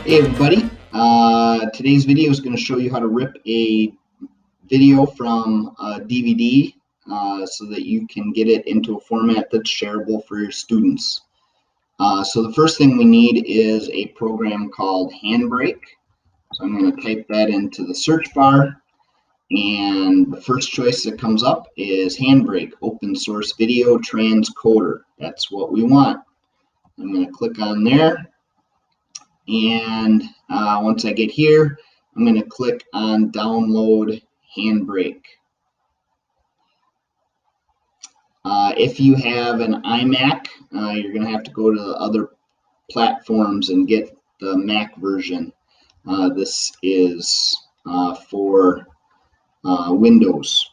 Hey everybody, today's video is going to show you how to rip a video from a DVD so that you can get it into a format that's shareable for your students. So the first thing we need is a program called Handbrake. So I'm going to type that into the search bar, and the first choice that comes up is Handbrake Open Source Video Transcoder. That's what we want. I'm going to click on there. And once I get here, I'm going to click on Download Handbrake. If you have an iMac, you're going to have to go to the other platforms and get the Mac version. This is for Windows.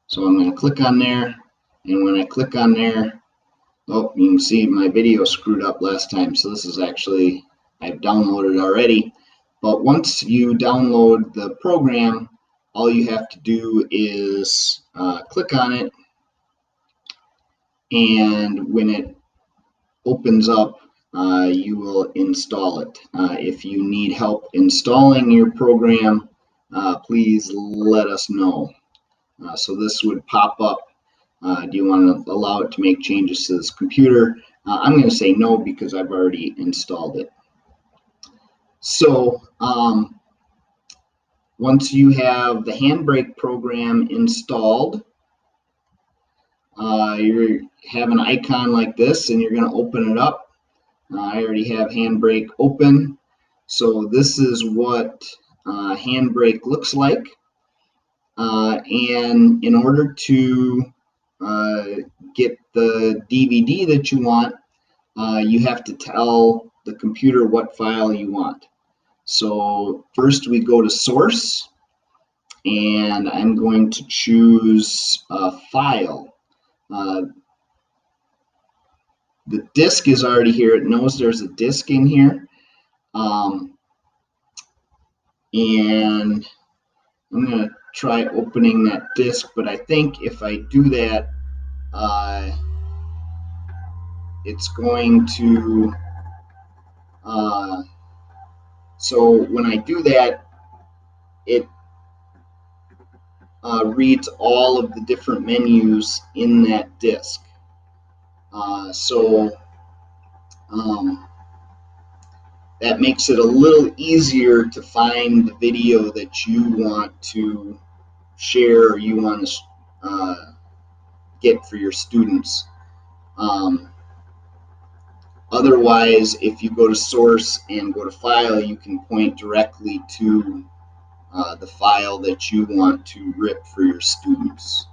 So I'm going to click on there, and when I click on there, oh, you can see my video screwed up last time. So this is actually, I've downloaded already. But once you download the program, all you have to do is click on it, and when it opens up, you will install it. If you need help installing your program, please let us know. So this would pop up. Do you want to allow it to make changes to this computer? I'm going to say no because I've already installed it. So once you have the Handbrake program installed, you have an icon like this, and you're going to open it up. I already have Handbrake open. So this is what Handbrake looks like. And in order to get the DVD that you want, you have to tell the computer what file you want. So first we go to source, and I'm going to choose a file. The disk is already here. It knows there's a disk in here. And I'm going to try opening that disk, but I think if I do that, it's going to, so when I do that, it reads all of the different menus in that disk. That makes it a little easier to find the video that you want to share or you want to get for your students. Otherwise, if you go to source and go to file, you can point directly to the file that you want to rip for your students.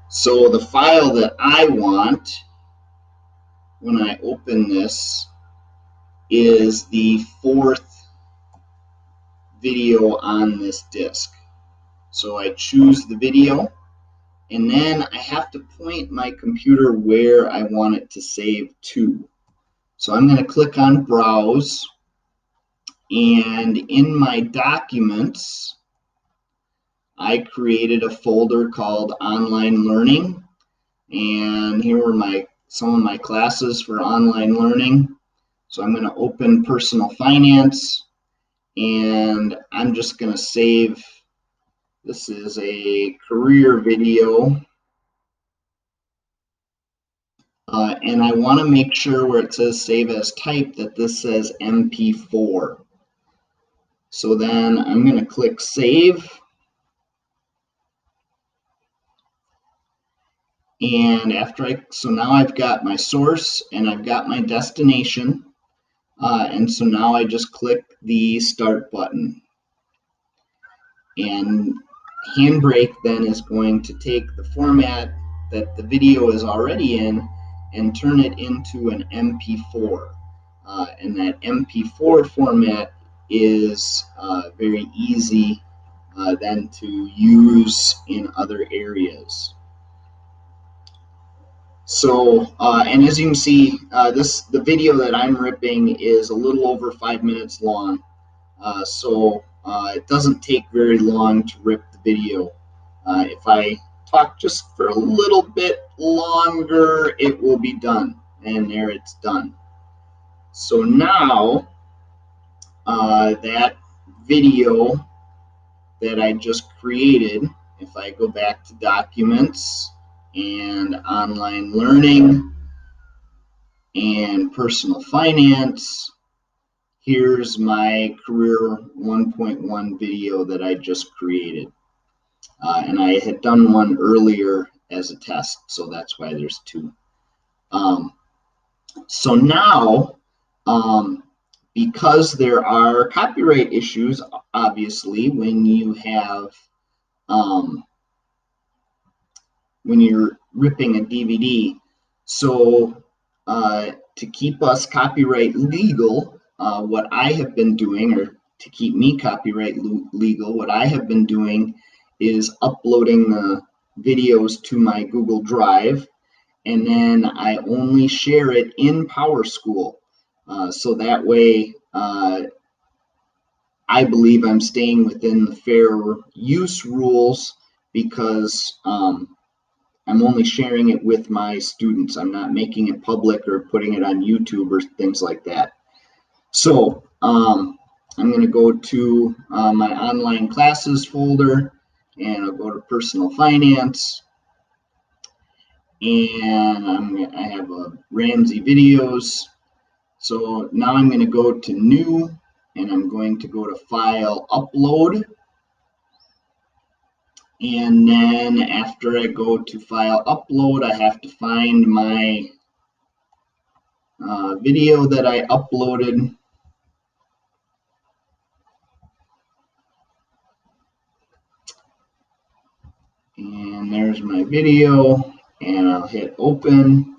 So the file that I want, when I open this, is the 4th video on this disk. So I choose the video, and then I have to point my computer where I want it to save to. So I'm going to click on Browse, and in my documents, I created a folder called Online Learning, and here were some of my classes for online learning. So I'm going to open Personal Finance, and I'm just going to save. This is a career video, and I want to make sure where it says Save as Type that this says MP4. So then I'm going to click Save. And so now I've got my source and I've got my destination. And so now I just click the Start button. And Handbrake then is going to take the format that the video is already in and turn it into an MP4. And that MP4 format is very easy then to use in other areas. So, and as you can see, the video that I'm ripping is a little over 5 minutes long. So it doesn't take very long to rip the video. If I talk just for a little bit longer, it will be done. and there it's done. So now that video that I just created, if I go back to documents and online learning and personal finance, here's my career 1.1 video that I just created. And I had done one earlier as a test, so that's why there's two. So now, because there are copyright issues, obviously, when you have, when you're ripping a DVD, so to keep us copyright legal, what I have been doing, or to keep me copyright legal, what I have been doing is uploading the videos to my Google Drive, and then I only share it in PowerSchool. So that way, I believe I'm staying within the fair use rules, because I'm only sharing it with my students. I'm not making it public or putting it on YouTube or things like that. So I'm going to go to my online classes folder, and I'll go to personal finance, and I have a Ramsey videos. So now I'm going to go to new, and I'm going to go to file upload. And then after I go to file upload, I have to find my video that I uploaded. And there's my video, and I'll hit open.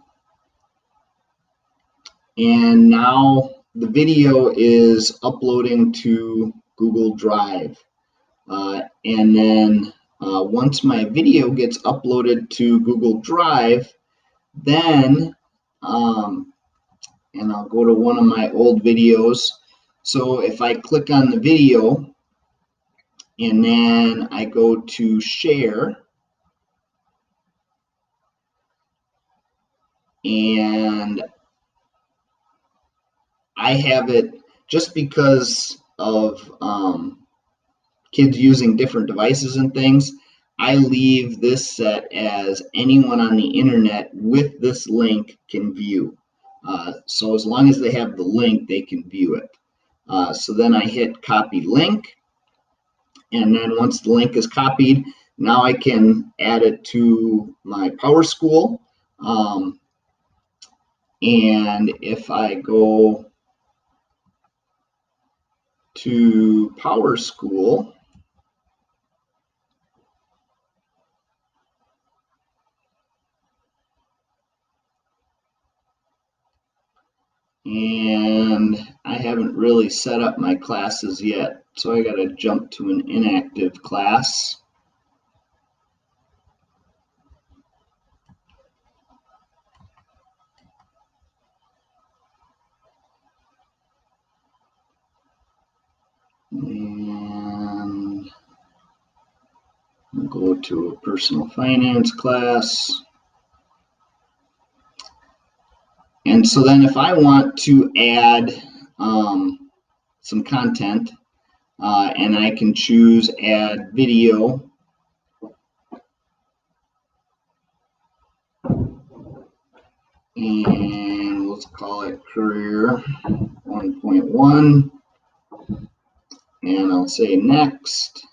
And now the video is uploading to Google Drive. And then once my video gets uploaded to Google Drive, then, and I'll go to one of my old videos. So if I click on the video, and then I go to share, and I have it, just because of kids using different devices and things, I leave this set as anyone on the internet with this link can view. So as long as they have the link, they can view it. So then I hit copy link, and then once the link is copied, now I can add it to my PowerSchool. And if I go to PowerSchool, and I haven't really set up my classes yet, so I got to jump to an inactive class. And go to a personal finance class. And so then if I want to add some content, and I can choose add video, and let's call it career 1.1, and I'll say next,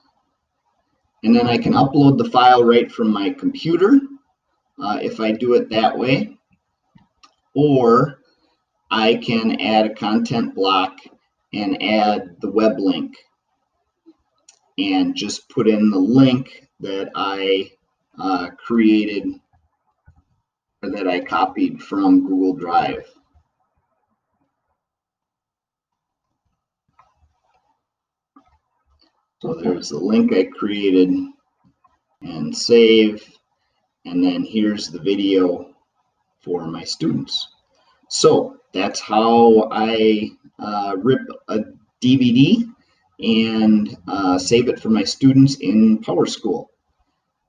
and then I can upload the file right from my computer if I do it that way, or I can add a content block and add the web link and just put in the link that I created, or that I copied from Google Drive. So there's the link I created, and save, and then here's the video for my students. So that's how I rip a DVD and save it for my students in PowerSchool.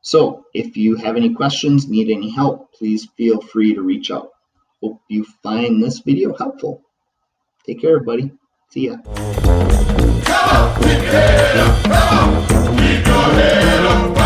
So if you have any questions, need any help, please feel free to reach out. hope you find this video helpful. Take care, everybody. See ya. Come on, keep your head up. Come on, keep your head up.